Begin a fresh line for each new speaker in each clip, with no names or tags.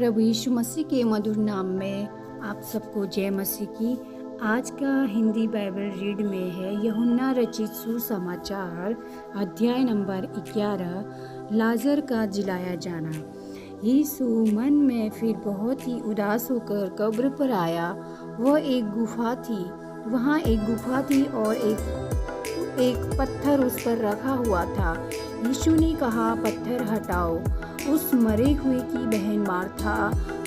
प्रभु यीशु मसीह के मधुर नाम में आप सबको जय मसीह की। आज का हिंदी बाइबल रीड में है यूहन्ना रचित सुसमाचार अध्याय नंबर 11, लाजर का जिलाया जाना। यीशु मन में फिर बहुत ही उदास होकर कब्र पर आया। वह एक गुफा थी, वहाँ एक गुफा थी और एक पत्थर उस पर रखा हुआ था। यीशु ने कहा, पत्थर हटाओ। उस मरे हुए की बहन मार्था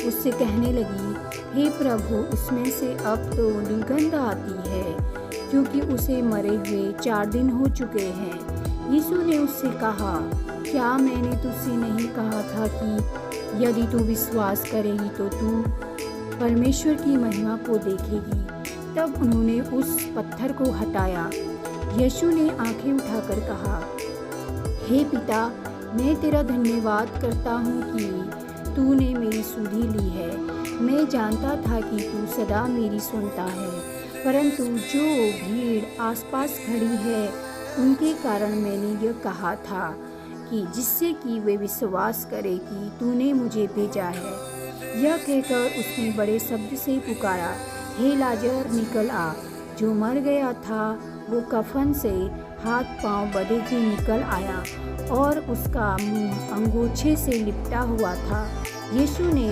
उससे कहने लगी, हे प्रभु, उसमें से अब तो दुर्गंध आती है, क्योंकि उसे मरे हुए 4 दिन हो चुके हैं। यीशु ने उससे कहा, क्या मैंने तुझसे नहीं कहा था कि यदि तू विश्वास करेगी तो तू परमेश्वर की महिमा को देखेगी। तब उन्होंने उस पत्थर को हटाया। यीशु ने आंखें उठाकर कहा, हे पिता, मैं तेरा धन्यवाद करता हूँ कि तूने मेरी सुधि ली है। मैं जानता था कि तू सदा मेरी सुनता है, परंतु जो भीड़ आसपास खड़ी है उनके कारण मैंने यह कहा था कि जिससे कि वे विश्वास करें कि तूने मुझे भेजा है। यह कहकर उसने बड़े शब्द से पुकारा, हे लाजर, निकल आ। जो मर गया था वो कफन से हाथ पांव बंधे के निकल आया और उसका मुंह अंगोछे से लिपटा हुआ था। यीशु ने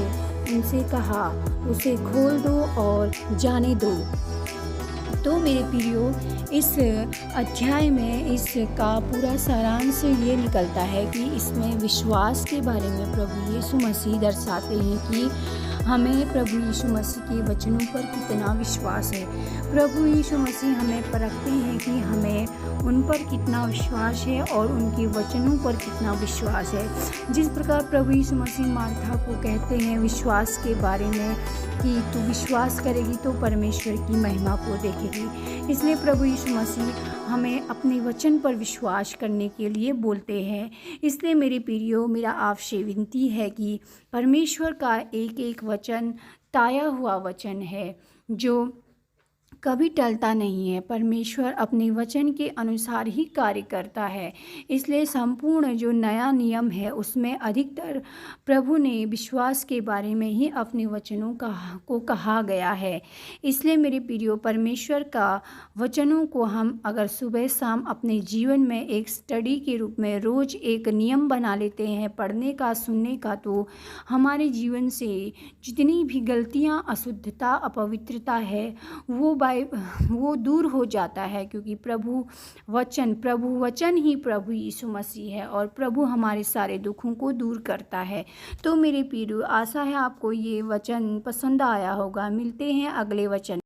उनसे कहा, उसे खोल दो और जाने दो। तो मेरे प्रियो, इस अध्याय में इसका पूरा सारांश ये निकलता है कि इसमें विश्वास के बारे में प्रभु यीशु मसीह दर्शाते हैं कि हमें प्रभु यीशु मसीह के वचनों पर कितना विश्वास है। प्रभु यीशु मसीह हमें परखते हैं कि हमें उन पर कितना विश्वास है और उनके वचनों पर कितना विश्वास है। जिस प्रकार प्रभु यीशु मसीह मार्था को कहते हैं विश्वास के बारे में कि तू विश्वास करेगी तो परमेश्वर की महिमा को देखेगी, इसलिए प्रभु यीशु मसीह हमें अपने वचन पर विश्वास करने के लिए बोलते हैं। इसलिए मेरे प्रियो, मेरा आपसे विनती है कि परमेश्वर का एक एक वचन ताया हुआ वचन है जो कभी टलता नहीं है। परमेश्वर अपने वचन के अनुसार ही कार्य करता है। इसलिए संपूर्ण जो नया नियम है उसमें अधिकतर प्रभु ने विश्वास के बारे में ही अपने वचनों को कहा गया है। इसलिए मेरे प्रियो, परमेश्वर का वचनों को हम अगर सुबह शाम अपने जीवन में एक स्टडी के रूप में रोज़ एक नियम बना लेते हैं पढ़ने का, सुनने का, तो हमारे जीवन से जितनी भी गलतियाँ, अशुद्धता, अपवित्रता है वो दूर हो जाता है, क्योंकि प्रभु वचन ही प्रभु यीशु मसीह है और प्रभु हमारे सारे दुखों को दूर करता है। तो मेरे प्रियो, आशा है आपको ये वचन पसंद आया होगा। मिलते हैं अगले वचन।